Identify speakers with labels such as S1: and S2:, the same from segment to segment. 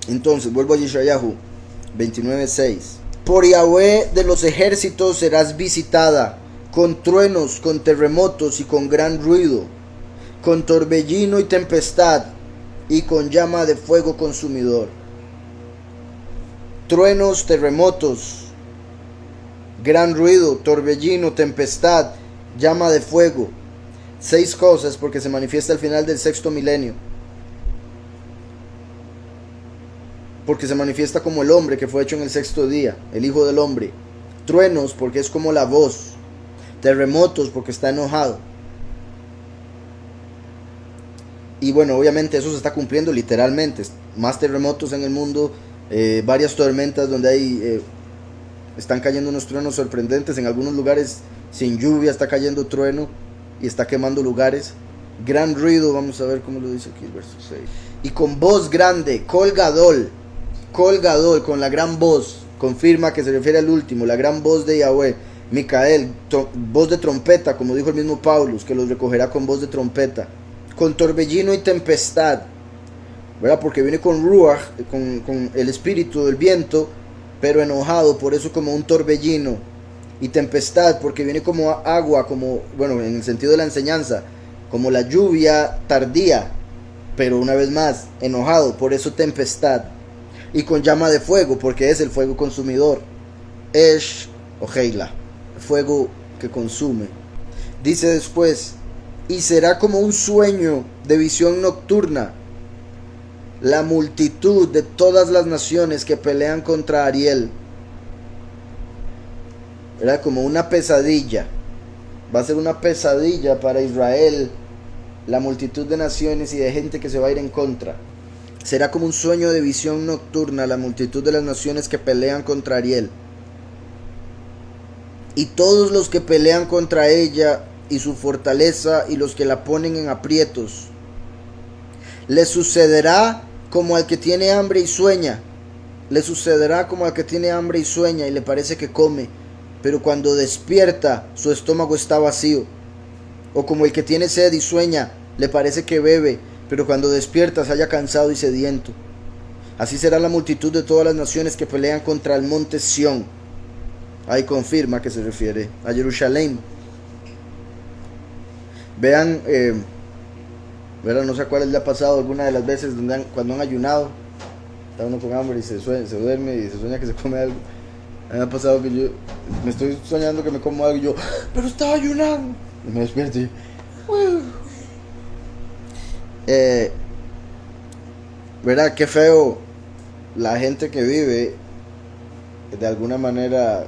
S1: Entonces, vuelvo a Yeshayahu 29:6. Por Yahweh de los ejércitos serás visitada, con truenos, con terremotos y con gran ruido, con torbellino y tempestad, y con llama de fuego consumidor. Truenos, terremotos, gran ruido, torbellino, tempestad, llama de fuego. 6 cosas porque se manifiesta al final del 6º milenio. Porque se manifiesta como el hombre que fue hecho en el 6º día, el Hijo del Hombre. Truenos porque es como la voz. Terremotos porque está enojado. Y bueno, obviamente eso se está cumpliendo literalmente. Más terremotos en el mundo, varias tormentas donde hay están cayendo unos truenos sorprendentes. En algunos lugares sin lluvia está cayendo trueno y está quemando lugares. Gran ruido, vamos a ver cómo lo dice aquí el verso 6. Y con voz grande, colgadol, con la gran voz, confirma que se refiere al último, la gran voz de Yahweh. Micael, voz de trompeta, como dijo el mismo Paulus, que los recogerá con voz de trompeta. Con torbellino y tempestad, ¿verdad? Porque viene con ruach, con el espíritu del viento, pero enojado, por eso como un torbellino. Y tempestad, porque viene como agua, como, bueno, en el sentido de la enseñanza, como la lluvia tardía, pero una vez más, enojado, por eso tempestad. Y con llama de fuego, porque es el fuego consumidor. Esh o Heila, fuego que consume. Dice después, y será como un sueño de visión nocturna la multitud de todas las naciones que pelean contra Ariel. Era como una pesadilla. Va a ser una pesadilla para Israel, la multitud de naciones y de gente que se va a ir en contra. Será como un sueño de visión nocturna la multitud de las naciones que pelean contra Ariel. Y todos los que pelean contra ella y su fortaleza y los que la ponen en aprietos. Le sucederá como al que tiene hambre y sueña. Le sucederá como al que tiene hambre y sueña y le parece que come, pero cuando despierta su estómago está vacío. O como el que tiene sed y sueña, le parece que bebe, pero cuando despierta se halla cansado y sediento. Así será la multitud de todas las naciones que pelean contra el monte Sión. Ahí confirma que se refiere a Jerusalén. Vean, no sé cuál le ha pasado alguna de las veces donde cuando han ayunado, está uno con hambre y se duerme y se sueña que se come algo. A mí me ha pasado que yo me estoy soñando que me como algo y yo, pero estaba ayunando. Y me despierto y ¿verdad? Qué feo la gente que vive de alguna manera,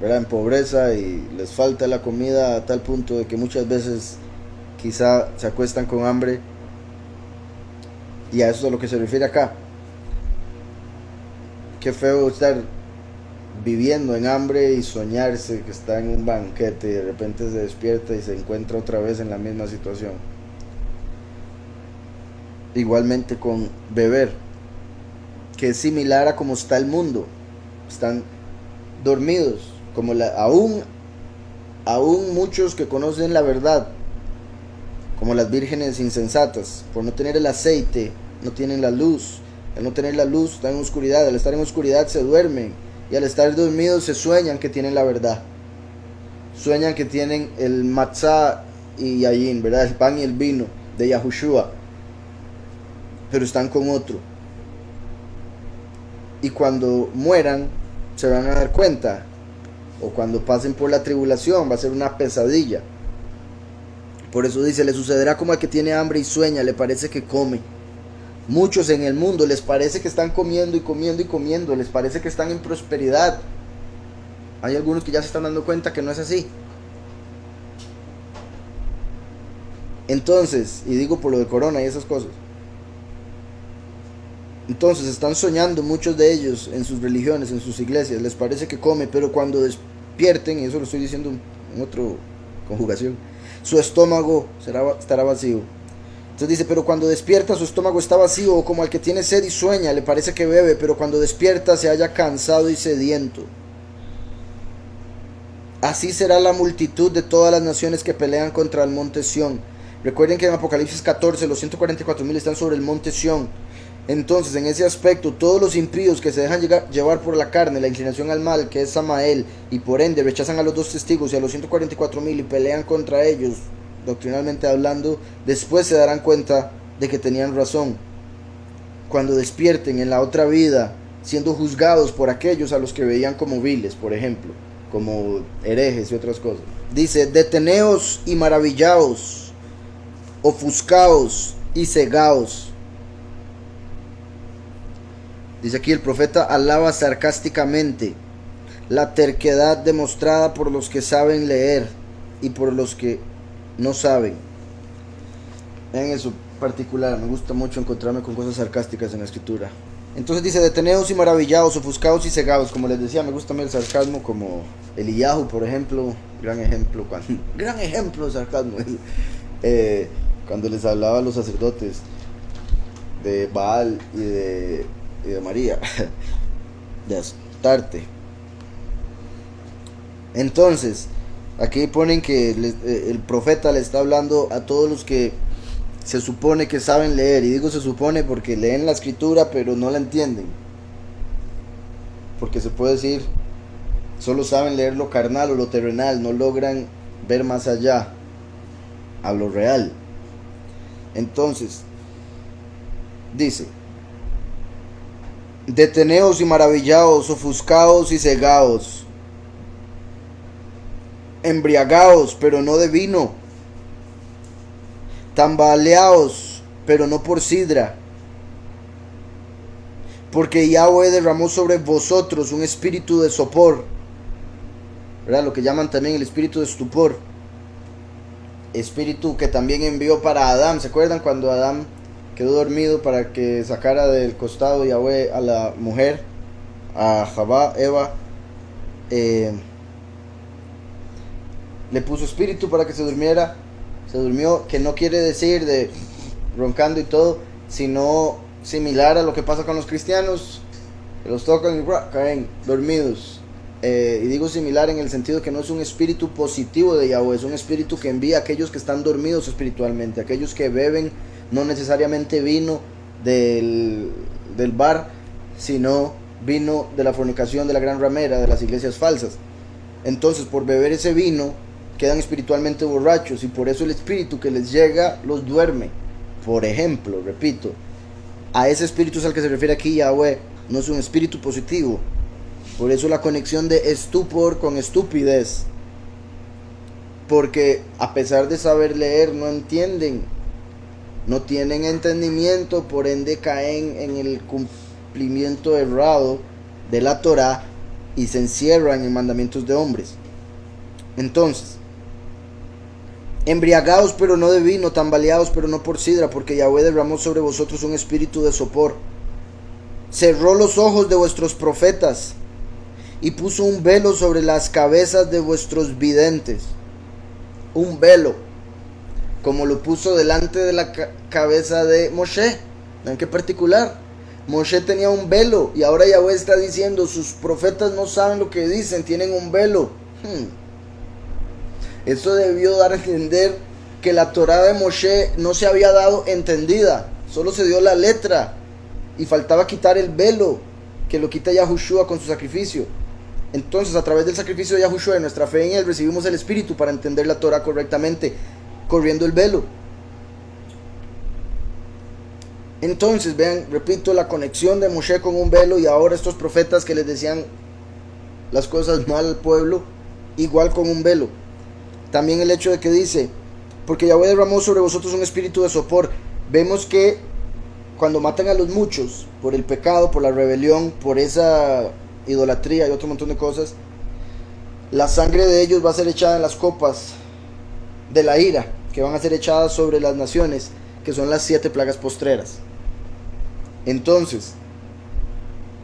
S1: ¿verdad?, en pobreza y les falta la comida a tal punto de que muchas veces quizá se acuestan con hambre. Y a eso es a lo que se refiere acá. Qué feo estar viviendo en hambre y soñarse que está en un banquete y de repente se despierta y se encuentra otra vez en la misma situación. Igualmente con beber, que es similar a como está el mundo. Están dormidos, como aún muchos que conocen la verdad, como las vírgenes insensatas, por no tener el aceite, no tienen la luz. Al no tener la luz, están en oscuridad. Al estar en oscuridad se duermen. Y al estar dormidos se sueñan que tienen la verdad. Sueñan que tienen el matzá y yayin, ¿verdad?, el pan y el vino de Yahushua. Pero están con otro. Y cuando mueran, se van a dar cuenta. O cuando pasen por la tribulación, va a ser una pesadilla. Por eso dice, le sucederá como al que tiene hambre y sueña, le parece que come. Muchos en el mundo les parece que están comiendo y comiendo y comiendo, les parece que están en prosperidad. Hay algunos que ya se están dando cuenta que no es así. Entonces, y digo por lo de corona y esas cosas, entonces están soñando muchos de ellos en sus religiones, en sus iglesias, les parece que come, pero cuando despierten, y eso lo estoy diciendo en otra conjugación, su estómago estará vacío. Entonces dice, pero cuando despierta su estómago está vacío, o como al que tiene sed y sueña, le parece que bebe, pero cuando despierta se halla cansado y sediento. Así será la multitud de todas las naciones que pelean contra el monte Sión. Recuerden que en Apocalipsis 14 los 144,000 están sobre el monte Sión. Entonces, en ese aspecto, todos los impíos que se dejan llevar por la carne, la inclinación al mal, que es Samael, y por ende rechazan a los dos testigos y a los 144,000 y pelean contra ellos, doctrinalmente hablando, después se darán cuenta de que tenían razón. Cuando despierten en la otra vida, siendo juzgados por aquellos a los que veían como viles, por ejemplo, como herejes y otras cosas. Dice, deteneos y maravillaos, ofuscaos y cegaos. Dice aquí el profeta alaba sarcásticamente la terquedad demostrada por los que saben leer y por los que no saben. En eso particular me gusta mucho encontrarme con cosas sarcásticas en la escritura. Entonces dice, deteneos y maravillados, ofuscados y cegados. Como les decía, me gusta el sarcasmo, como Eliyahu, por ejemplo, gran ejemplo de sarcasmo, cuando les hablaba a los sacerdotes de Baal y de María, de Astarte. Entonces, aquí ponen que el profeta le está hablando a todos los que se supone que saben leer, y digo se supone porque leen la escritura pero no la entienden, porque se puede decir solo saben leer lo carnal o lo terrenal, no logran ver más allá a lo real. Entonces dice, deteneos y maravillaos, ofuscaos y cegaos, embriagaos pero no de vino, tambaleaos, pero no por sidra, porque Yahweh derramó sobre vosotros un espíritu de sopor, ¿verdad? Lo que llaman también el espíritu de estupor, espíritu que también envió para Adán. ¿Se acuerdan cuando Adán quedó dormido para que sacara del costado Yahweh a la mujer, a Javá, Eva? Le puso espíritu para que se durmiera. Se durmió, que no quiere decir de roncando y todo, sino similar a lo que pasa con los cristianos, que los tocan y caen dormidos. Y digo similar en el sentido que no es un espíritu positivo de Yahweh, es un espíritu que envía a aquellos que están dormidos espiritualmente, aquellos que beben no necesariamente vino del bar, sino vino de la fornicación de la gran ramera, de las iglesias falsas. Entonces, por beber ese vino, quedan espiritualmente borrachos, y por eso el espíritu que les llega los duerme. Por ejemplo, repito, a ese espíritu es al que se refiere aquí Yahweh, no es un espíritu positivo. Por eso la conexión de estupor con estupidez, porque a pesar de saber leer no entienden, no tienen entendimiento, por ende caen en el cumplimiento errado de la Torah y se encierran en mandamientos de hombres. Entonces, embriagados pero no de vino, tambaleados pero no por sidra, porque Yahweh derramó sobre vosotros un espíritu de sopor. Cerró los ojos de vuestros profetas y puso un velo sobre las cabezas de vuestros videntes. Un velo, como lo puso delante de la cabeza de Moshe. ¿En qué particular? Moshe tenía un velo, y ahora Yahweh está diciendo, sus profetas no saben lo que dicen, tienen un velo. Esto debió dar a entender que la Torah de Moshe no se había dado entendida, solo se dio la letra, y faltaba quitar el velo, que lo quita Yahushua con su sacrificio. Entonces, a través del sacrificio de Yahushua, de nuestra fe en él, recibimos el Espíritu para entender la Torah correctamente, corriendo el velo. Entonces, vean, repito, la conexión de Moshe con un velo, y ahora estos profetas que les decían las cosas mal al pueblo, igual con un velo. También el hecho de que dice, porque Yahweh derramó sobre vosotros un espíritu de sopor. Vemos que cuando matan a los muchos por el pecado, por la rebelión, por esa idolatría y otro montón de cosas, la sangre de ellos va a ser echada en las copas de la ira, que van a ser echadas sobre las naciones, que son las 7 plagas postreras. Entonces,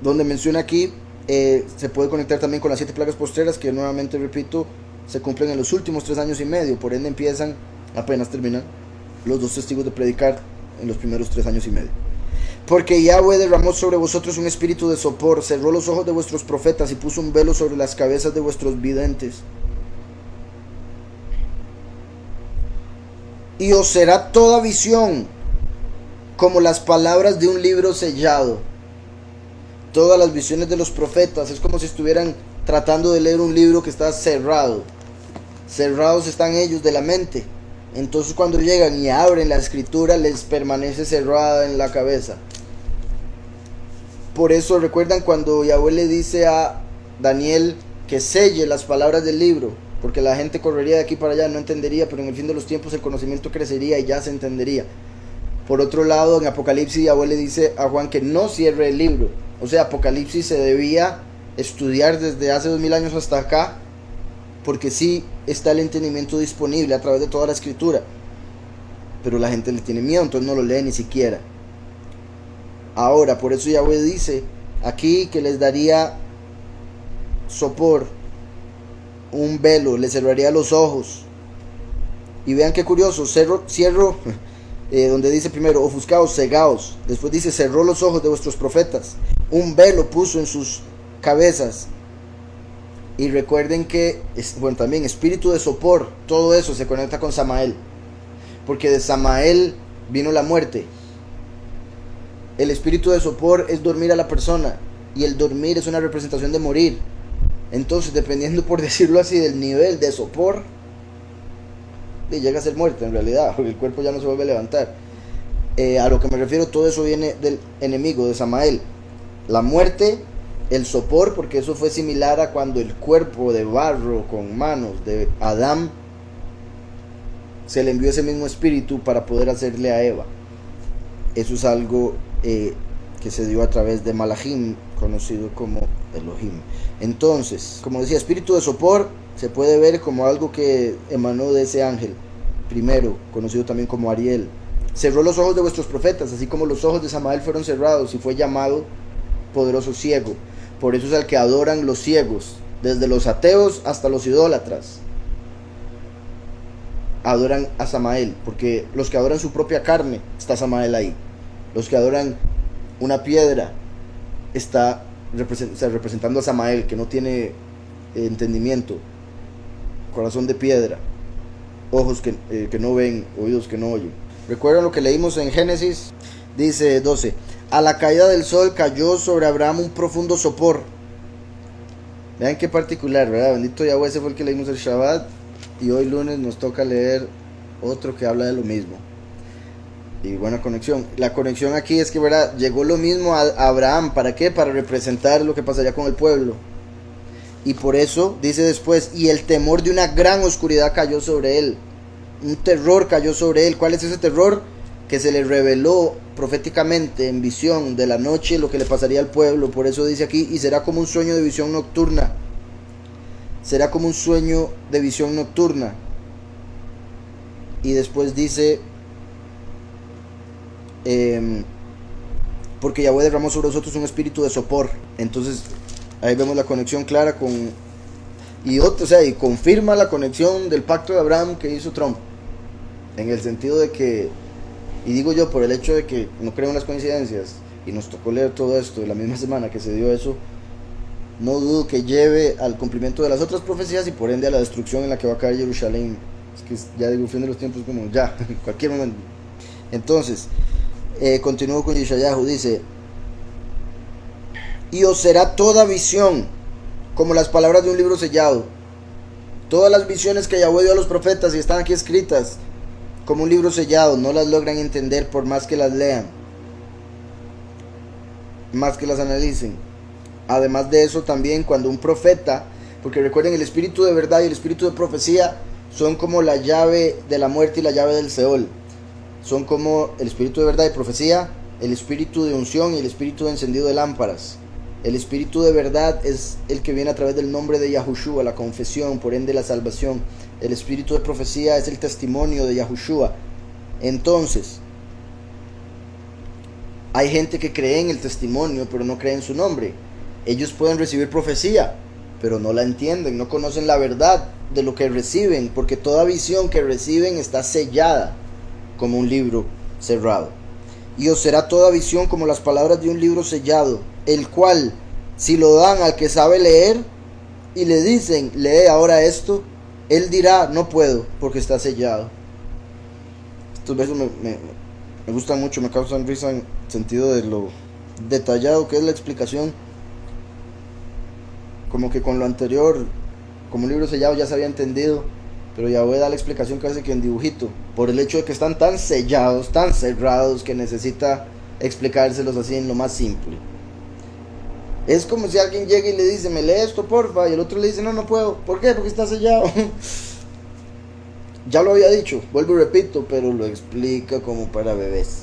S1: donde menciona aquí, se puede conectar también con las 7 plagas postreras, que nuevamente repito, se cumplen en los últimos 3 años y medio, por ende empiezan, apenas terminan, los 2 testigos de predicar en los primeros 3 años y medio. Porque Yahweh derramó sobre vosotros un espíritu de sopor, cerró los ojos de vuestros profetas y puso un velo sobre las cabezas de vuestros videntes. Y os será toda visión como las palabras de un libro sellado. Todas las visiones de los profetas es como si estuvieran tratando de leer un libro que está cerrado. Cerrados están ellos de la mente. Entonces cuando llegan y abren la escritura, les permanece cerrada en la cabeza. Por eso recuerdan cuando Yahweh le dice a Daniel que selle las palabras del libro, porque la gente correría de aquí para allá, no entendería, pero en el fin de los tiempos el conocimiento crecería y ya se entendería. Por otro lado, en Apocalipsis Yahweh le dice a Juan que no cierre el libro. O sea, Apocalipsis se debía estudiar desde hace 2000 años hasta acá, porque sí está el entendimiento disponible a través de toda la escritura, pero la gente le tiene miedo, entonces no lo lee ni siquiera. Ahora, por eso Yahweh dice aquí que les daría sopor, un velo, les cerraría los ojos. Y vean qué curioso, cierro donde dice primero ofuscados, cegados, después dice cerró los ojos de vuestros profetas, un velo puso en sus cabezas. Y recuerden que, bueno, también espíritu de sopor, todo eso se conecta con Samael, porque de Samael vino la muerte. El espíritu de sopor es dormir a la persona, y el dormir es una representación de morir. Entonces, dependiendo, por decirlo así, del nivel de sopor, llega a ser muerte en realidad, porque el cuerpo ya no se vuelve a levantar. A lo que me refiero, todo eso viene del enemigo, de Samael. La muerte, el sopor, porque eso fue similar a cuando el cuerpo de barro con manos de Adán se le envió ese mismo espíritu para poder hacerle a Eva. Eso es algo que se dio a través de Malachim, conocido como Elohim. Entonces, como decía, espíritu de sopor se puede ver como algo que emanó de ese ángel primero, conocido también como Ariel. Cerró los ojos de vuestros profetas, así como los ojos de Samael fueron cerrados, y fue llamado poderoso ciego. Por eso es al que adoran los ciegos, desde los ateos hasta los idólatras. Adoran a Samael, porque los que adoran su propia carne, está Samael ahí. Los que adoran una piedra, está representando a Samael, que no tiene entendimiento, corazón de piedra, ojos que no ven, oídos que no oyen. ¿Recuerdan lo que leímos en Génesis? Dice 12: a la caída del sol cayó sobre Abraham un profundo sopor. Vean qué particular, ¿verdad? Bendito Yahweh, ese fue el que leímos el Shabbat, y hoy lunes nos toca leer otro que habla de lo mismo. Y buena conexión. La conexión aquí es que, ¿verdad?, llegó lo mismo a Abraham. ¿Para qué? Para representar lo que pasaría con el pueblo. Y por eso dice después: y el temor de una gran oscuridad cayó sobre él. Un terror cayó sobre él. ¿Cuál es ese terror? Que se le reveló proféticamente en visión de la noche lo que le pasaría al pueblo. Por eso dice aquí: y será como un sueño de visión nocturna. Será como un sueño de visión nocturna. Y después dice: porque Yahweh derramó sobre nosotros un espíritu de sopor. Entonces ahí vemos la conexión clara con y confirma la conexión del pacto de Abraham que hizo Trump, en el sentido de que, y digo yo por el hecho de que no creo en las coincidencias, y nos tocó leer todo esto de la misma semana que se dio eso, no dudo que lleve al cumplimiento de las otras profecías y por ende a la destrucción en la que va a caer Jerusalén. Es que ya digo, fin de los tiempos, como ya, en cualquier momento. Entonces, continúo con Yeshayahu, dice: y os será toda visión como las palabras de un libro sellado. Todas las visiones que Yahweh dio a los profetas y están aquí escritas como un libro sellado, no las logran entender por más que las lean, más que las analicen. Además de eso, también cuando un profeta, porque recuerden, el espíritu de verdad y el espíritu de profecía son como la llave de la muerte y la llave del Seol. Son como el espíritu de verdad y profecía, el espíritu de unción y el espíritu de encendido de lámparas. El espíritu de verdad es el que viene a través del nombre de Yahushua, la confesión, por ende la salvación. El espíritu de profecía es el testimonio de Yahushua. Entonces, hay gente que cree en el testimonio, pero no cree en su nombre. Ellos pueden recibir profecía, pero no la entienden, no conocen la verdad de lo que reciben, porque toda visión que reciben está sellada como un libro cerrado. Y os será toda visión como las palabras de un libro sellado, el cual, si lo dan al que sabe leer y le dicen: lee ahora esto, él dirá: no puedo, porque está sellado. Estos versos me gustan mucho, me causan risa en sentido de lo detallado que es la explicación. Como que con lo anterior, como un libro sellado ya se había entendido, pero ya voy a dar la explicación casi que en dibujito, por el hecho de que están tan sellados, tan cerrados, que necesita explicárselos así en lo más simple. Es como si alguien llega y le dice, me lee esto porfa, y el otro le dice, no, no puedo. ¿Por qué? Porque está sellado. Ya lo había dicho, vuelvo y repito, pero lo explica como para bebés.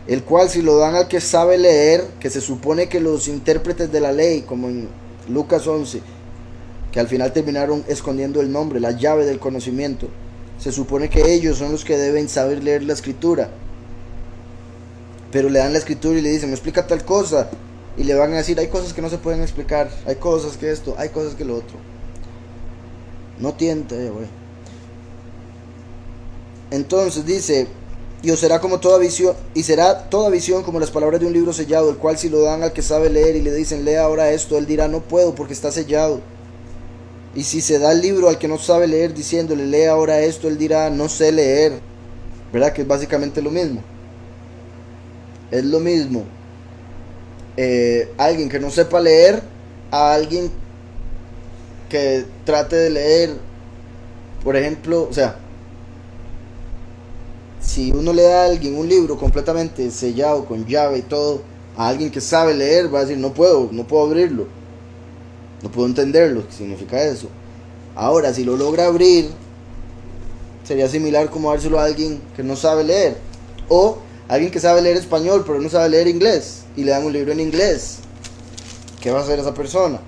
S1: El cual si lo dan al que sabe leer, que se supone que los intérpretes de la ley, como en Lucas 11, que al final terminaron escondiendo el nombre, la llave del conocimiento, se supone que ellos son los que deben saber leer la escritura, pero le dan la escritura y le dicen, me explica tal cosa, y le van a decir, hay cosas que no se pueden explicar, hay cosas que esto, hay cosas que lo otro. No tiente, güey. Entonces dice, y os será como toda visión, y será toda visión como las palabras de un libro sellado, el cual si lo dan al que sabe leer y le dicen, lea ahora esto, él dirá, no puedo porque está sellado. Y si se da el libro al que no sabe leer diciéndole, lee ahora esto, él dirá, no sé leer. ¿Verdad? Que es básicamente lo mismo. Es lo mismo. Alguien que no sepa leer a alguien que trate de leer, por ejemplo, o sea, si uno le da a alguien un libro completamente sellado, con llave y todo, a alguien que sabe leer va a decir, no puedo abrirlo, no puedo entenderlo, ¿qué significa eso? Ahora, si lo logra abrir, sería similar como dárselo a alguien que no sabe leer, o alguien que sabe leer español, pero no sabe leer inglés, y le dan un libro en inglés. ¿Qué va a hacer esa persona?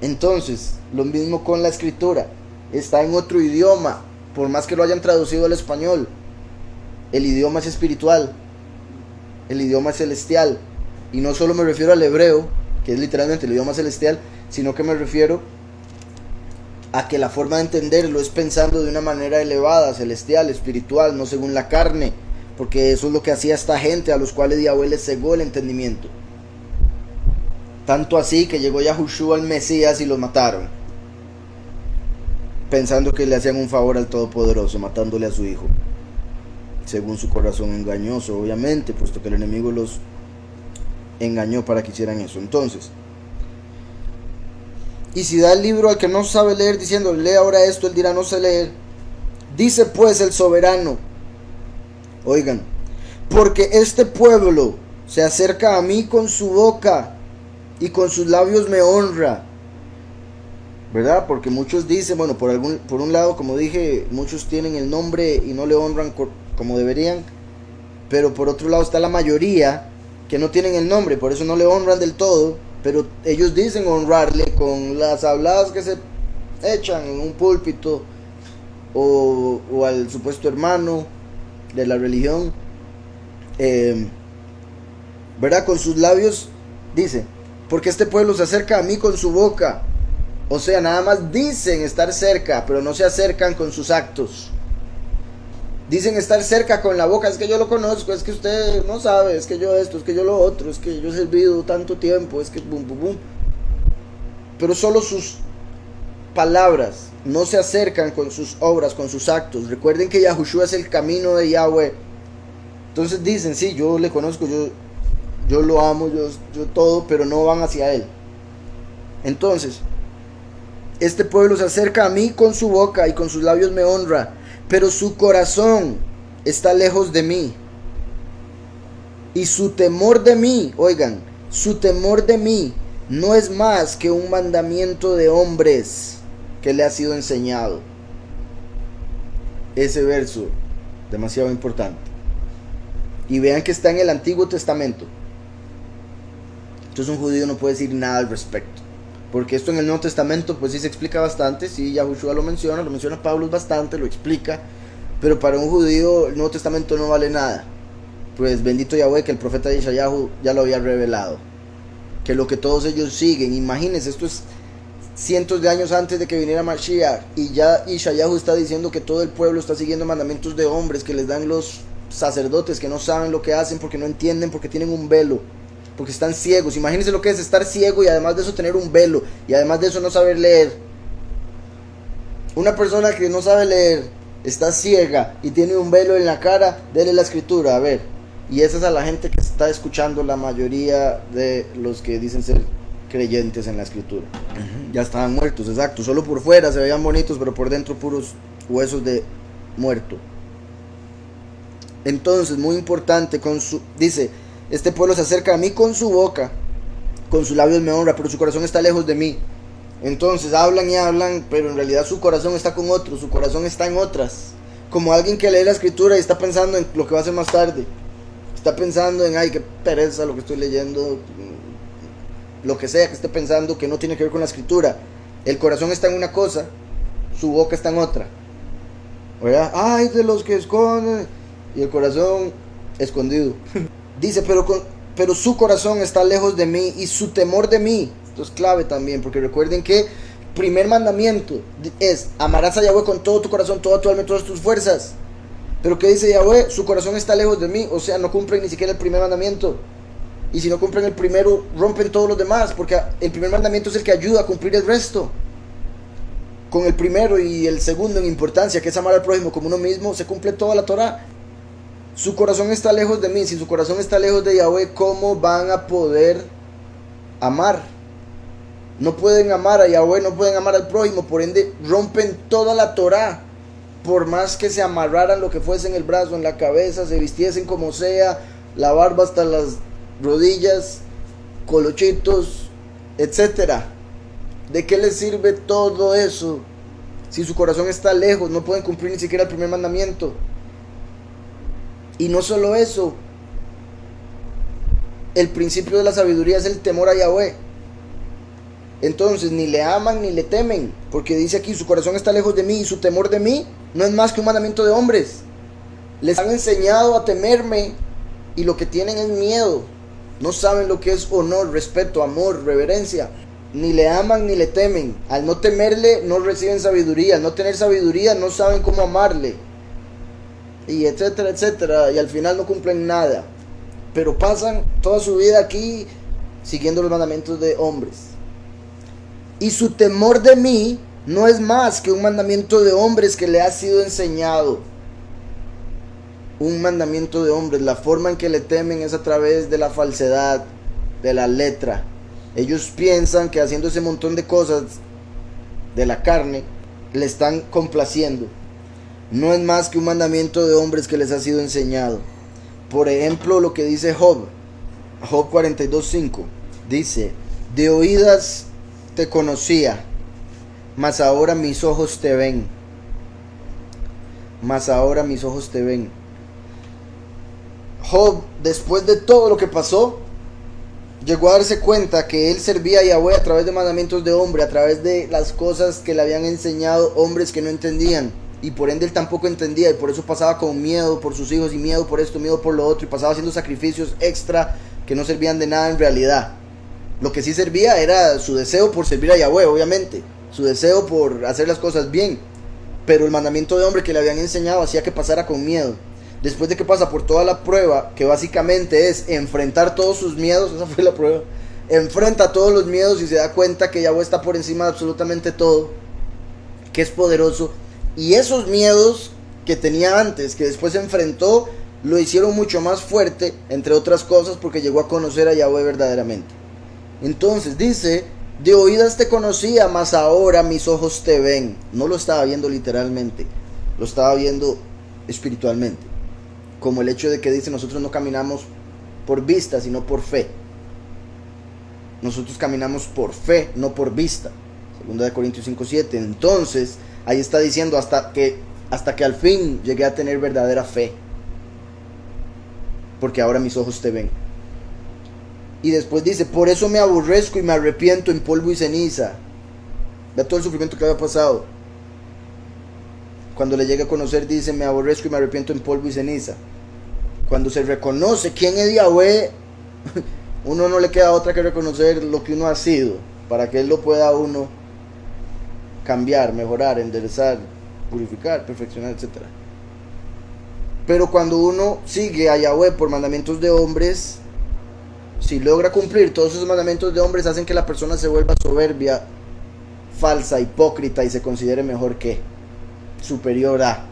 S1: Entonces, lo mismo con la escritura. Está en otro idioma, por más que lo hayan traducido al español. El idioma es espiritual, el idioma es celestial. Y no solo me refiero al hebreo, que es literalmente el idioma celestial, sino que me refiero a que la forma de entenderlo es pensando de una manera elevada, celestial, espiritual, no según la carne, porque eso es lo que hacía esta gente a los cuales Yahweh les cegó el entendimiento. Tanto así que llegó Yahushua, el Mesías, y los mataron, pensando que le hacían un favor al Todopoderoso, matándole a su hijo, según su corazón engañoso, obviamente, puesto que el enemigo los engañó para que hicieran eso. Entonces, y si da el libro al que no sabe leer diciendo, lee ahora esto, él dirá, no sé leer. Dice pues el soberano, oigan, porque este pueblo se acerca a mí con su boca y con sus labios me honra, ¿verdad? Porque muchos dicen, bueno, por un lado, como dije, muchos tienen el nombre y no le honran como deberían, pero por otro lado está la mayoría que no tienen el nombre, por eso no le honran del todo, pero ellos dicen honrarle con las habladas que se echan en un púlpito o al supuesto hermano de la religión, ¿verdad? Con sus labios dice, porque este pueblo se acerca a mí con su boca. O sea, nada más dicen estar cerca, pero no se acercan con sus actos. Dicen estar cerca con la boca, es que yo lo conozco, es que usted no sabe, es que yo esto, es que yo lo otro, es que yo he servido tanto tiempo, es que bum, bum, bum. Pero solo sus palabras no se acercan con sus obras, con sus actos. Recuerden que Yahushua es el camino de Yahweh. Entonces dicen, sí, yo le conozco, yo lo amo, yo todo, pero no van hacia él. Entonces, este pueblo se acerca a mí con su boca y con sus labios me honra, pero su corazón está lejos de mí. Y su temor de mí, oigan, su temor de mí no es más que un mandamiento de hombres que le ha sido enseñado. Ese verso, demasiado importante. Y vean que está en el Antiguo Testamento. Entonces un judío no puede decir nada al respecto, porque esto en el Nuevo Testamento pues sí se explica bastante, sí, Yahushua lo menciona Pablo bastante, lo explica, pero para un judío el Nuevo Testamento no vale nada, pues bendito Yahweh que el profeta Yeshayahu ya lo había revelado, que lo que todos ellos siguen, imagínense, esto es cientos de años antes de que viniera Mashiach, y ya Yeshayahu está diciendo que todo el pueblo está siguiendo mandamientos de hombres que les dan los sacerdotes, que no saben lo que hacen porque no entienden, porque tienen un velo, porque están ciegos. Imagínense lo que es estar ciego y además de eso tener un velo, y además de eso no saber leer. Una persona que no sabe leer está ciega y tiene un velo en la cara, dele la escritura, a ver. Y esa es a la gente que está escuchando la mayoría de los que dicen ser creyentes en la escritura. Ya estaban muertos, exacto. Solo por fuera se veían bonitos, pero por dentro puros huesos de muerto. Entonces, muy importante, dice, este pueblo se acerca a mí con su boca, con sus labios me honra, pero su corazón está lejos de mí. Entonces hablan y hablan, pero en realidad su corazón está con otros, su corazón está en otras. Como alguien que lee la escritura y está pensando en lo que va a hacer más tarde. Está pensando en, ay, qué pereza lo que estoy leyendo, lo que sea que esté pensando que no tiene que ver con la escritura. El corazón está en una cosa, su boca está en otra. ¿Verdad? Ay, de los que esconden. Y el corazón escondido. Dice, pero su corazón está lejos de mí y su temor de mí. Esto es clave también, porque recuerden que primer mandamiento es: amarás a Yahweh con todo tu corazón, toda tu alma y todas tus fuerzas. Pero ¿qué dice Yahweh? Su corazón está lejos de mí. O sea, no cumplen ni siquiera el primer mandamiento. Y si no cumplen el primero, rompen todos los demás, porque el primer mandamiento es el que ayuda a cumplir el resto. Con el primero y el segundo en importancia, que es amar al prójimo como uno mismo, se cumple toda la Torah. Su corazón está lejos de mí. Si su corazón está lejos de Yahweh, ¿cómo van a poder amar? No pueden amar a Yahweh, no pueden amar al prójimo, por ende rompen toda la Torah. Por más que se amarraran lo que fuese en el brazo, en la cabeza, se vistiesen como sea, la barba hasta las rodillas, colochitos, etcétera. ¿De qué les sirve todo eso? Si su corazón está lejos, no pueden cumplir ni siquiera el primer mandamiento. Y no solo eso, el principio de la sabiduría es el temor a Yahweh. Entonces ni le aman ni le temen, porque dice aquí: su corazón está lejos de mí y su temor de mí no es más que un mandamiento de hombres. Les han enseñado a temerme y lo que tienen es miedo. No saben lo que es honor, respeto, amor, reverencia. Ni le aman ni le temen. Al no temerle no reciben sabiduría. Al no tener sabiduría no saben cómo amarle. Y etcétera, etcétera. Y al final no cumplen nada. Pero pasan toda su vida aquí siguiendo los mandamientos de hombres. Y su temor de mí no es más que un mandamiento de hombres que le ha sido enseñado. Un mandamiento de hombres. La forma en que le temen es a través de la falsedad, de la letra. Ellos piensan que haciendo ese montón de cosas de la carne le están complaciendo. No es más que un mandamiento de hombres que les ha sido enseñado. Por ejemplo, lo que dice Job 42:5. Dice: de oídas te conocía, mas ahora mis ojos te ven. Mas ahora mis ojos te ven. Job, después de todo lo que pasó, llegó a darse cuenta que él servía a Yahweh a través de mandamientos de hombre, a través de las cosas que le habían enseñado hombres que no entendían. Y por ende él tampoco entendía, y por eso pasaba con miedo por sus hijos, y miedo por esto, miedo por lo otro, y pasaba haciendo sacrificios extra que no servían de nada en realidad. Lo que sí servía era su deseo por servir a Yahweh, obviamente, su deseo por hacer las cosas bien. Pero el mandamiento de hombre que le habían enseñado hacía que pasara con miedo. Después de que pasa por toda la prueba, que básicamente es enfrentar todos sus miedos, esa fue la prueba, enfrenta todos los miedos y se da cuenta que Yahweh está por encima de absolutamente todo, que es poderoso. Y esos miedos que tenía antes, que después enfrentó, lo hicieron mucho más fuerte, entre otras cosas, porque llegó a conocer a Yahweh verdaderamente. Entonces dice: de oídas te conocía, mas ahora mis ojos te ven. No lo estaba viendo literalmente, lo estaba viendo espiritualmente. Como el hecho de que dice: nosotros no caminamos por vista, sino por fe. Nosotros caminamos por fe, no por vista. 2 Corintios 5:7. Entonces ahí está diciendo hasta que al fin llegué a tener verdadera fe, porque ahora mis ojos te ven. Y después dice: por eso me aborrezco y me arrepiento en polvo y ceniza. Vea todo el sufrimiento que había pasado. Cuando le llega a conocer dice: me aborrezco y me arrepiento en polvo y ceniza. Cuando se reconoce quién es Yahweh, uno no le queda otra que reconocer lo que uno ha sido, para que él lo pueda uno cambiar, mejorar, enderezar, purificar, perfeccionar, etc. Pero cuando uno sigue a Yahweh por mandamientos de hombres, si logra cumplir todos esos mandamientos de hombres, hacen que la persona se vuelva soberbia, falsa, hipócrita, y se considere mejor que, superior a.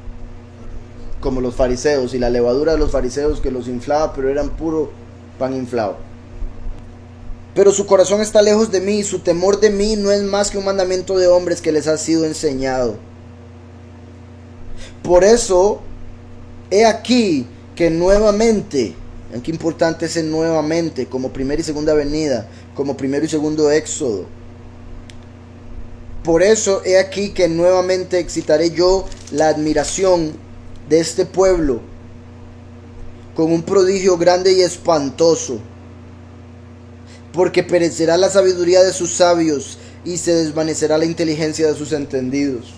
S1: como los fariseos, y la levadura de los fariseos que los inflaba, pero eran puro pan inflado. Pero su corazón está lejos de mí, y su temor de mí no es más que un mandamiento de hombres que les ha sido enseñado. Por eso, he aquí que nuevamente, qué importante es nuevamente, como primera y segunda venida, como primero y segundo éxodo. Por eso, he aquí que nuevamente excitaré yo la admiración de este pueblo con un prodigio grande y espantoso, porque perecerá la sabiduría de sus sabios y se desvanecerá la inteligencia de sus entendidos.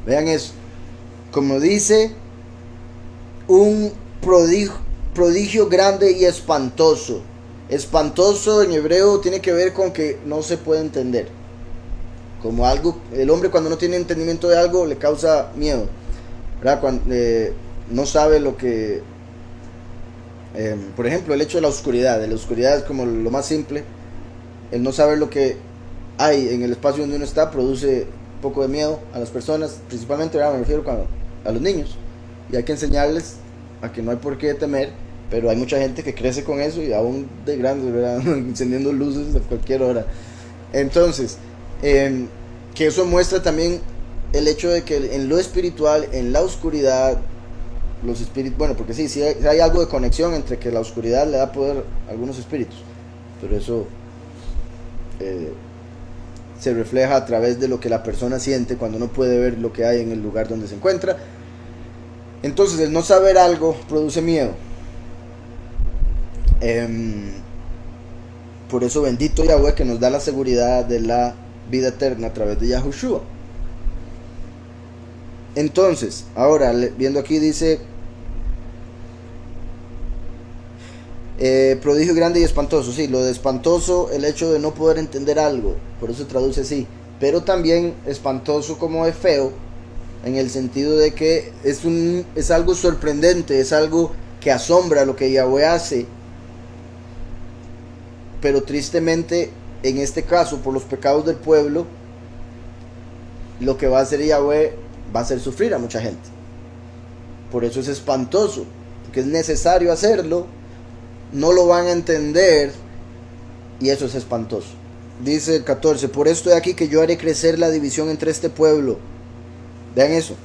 S1: Vean eso, como dice, un prodigio grande y espantoso. Espantoso en hebreo tiene que ver con que no se puede entender, como algo, el hombre cuando no tiene entendimiento de algo le causa miedo, ¿verdad? Cuando no sabe lo que, por ejemplo, el hecho de la oscuridad es como lo más simple. El no saber lo que hay en el espacio donde uno está produce un poco de miedo a las personas, principalmente, ¿verdad? Me refiero a los niños, y hay que enseñarles a que no hay por qué temer, pero hay mucha gente que crece con eso y aún de grandes, ¿verdad? Encendiendo luces a cualquier hora. Entonces, que eso muestra también el hecho de que en lo espiritual, en la oscuridad, los espíritus, bueno, porque sí hay algo de conexión entre que la oscuridad le da poder a algunos espíritus, pero eso se refleja a través de lo que la persona siente cuando no puede ver lo que hay en el lugar donde se encuentra. Entonces, el no saber algo produce miedo. Por eso bendito Yahweh, que nos da la seguridad de la vida eterna a través de Yahushua. Entonces, ahora viendo aquí dice prodigio grande y espantoso. Sí, lo de espantoso, el hecho de no poder entender algo, por eso se traduce así. Pero también espantoso como es feo, en el sentido de que es algo sorprendente, es algo que asombra lo que Yahweh hace. Pero tristemente, en este caso, por los pecados del pueblo, lo que va a hacer Yahweh va a hacer sufrir a mucha gente. Por eso es espantoso, porque es necesario hacerlo, no lo van a entender, y eso es espantoso. Dice el 14, por esto he aquí que yo haré crecer la división entre este pueblo. Vean eso.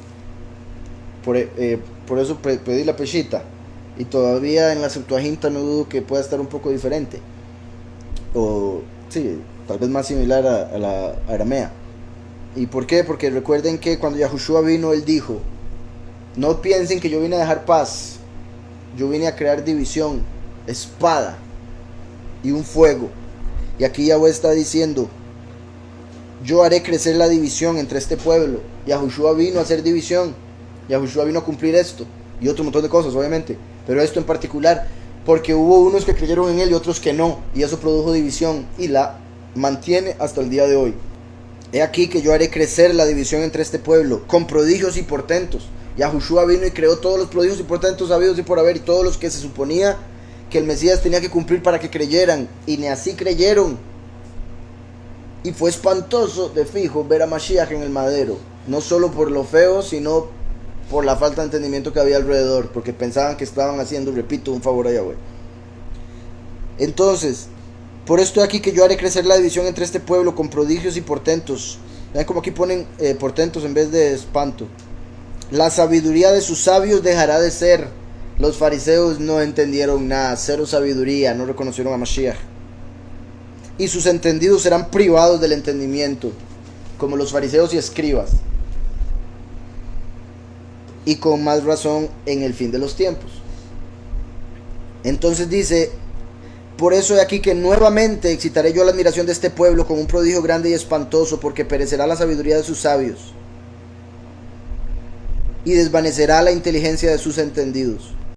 S1: Por eso pedí la peshita, y todavía en la Septuaginta no dudo que pueda estar un poco diferente, o sí, tal vez más similar a la aramea. ¿Y por qué? Porque recuerden que cuando Yahushua vino, él dijo: no piensen que yo vine a dejar paz, yo vine a crear división, espada y un fuego. Y aquí Yahweh está diciendo: yo haré crecer la división entre este pueblo. Yahushua vino a hacer división, Yahushua vino a cumplir esto y otro montón de cosas, obviamente, pero esto en particular, porque hubo unos que creyeron en él y otros que no, y eso produjo división y la mantiene hasta el día de hoy. He aquí que yo haré crecer la división entre este pueblo con prodigios y portentos. Yahushua vino y creó todos los prodigios y portentos habidos y por haber, y todos los que se suponía que el Mesías tenía que cumplir para que creyeran, y ni así creyeron. Y fue espantoso de fijo ver a Mashiach en el madero, no solo por lo feo, sino por la falta de entendimiento que había alrededor, porque pensaban que estaban haciendo, repito, un favor a Yahweh. Entonces, por esto aquí que yo haré crecer la división entre este pueblo con prodigios y portentos. Vean como aquí ponen portentos en vez de espanto. La sabiduría de sus sabios dejará de ser. Los fariseos no entendieron nada, cero sabiduría, no reconocieron a Mashiach. Y sus entendidos serán privados del entendimiento, como los fariseos y escribas. Y con más razón en el fin de los tiempos. Entonces dice: por eso he aquí que nuevamente excitaré yo la admiración de este pueblo con un prodigio grande y espantoso, porque perecerá la sabiduría de sus sabios y desvanecerá la inteligencia de sus entendidos.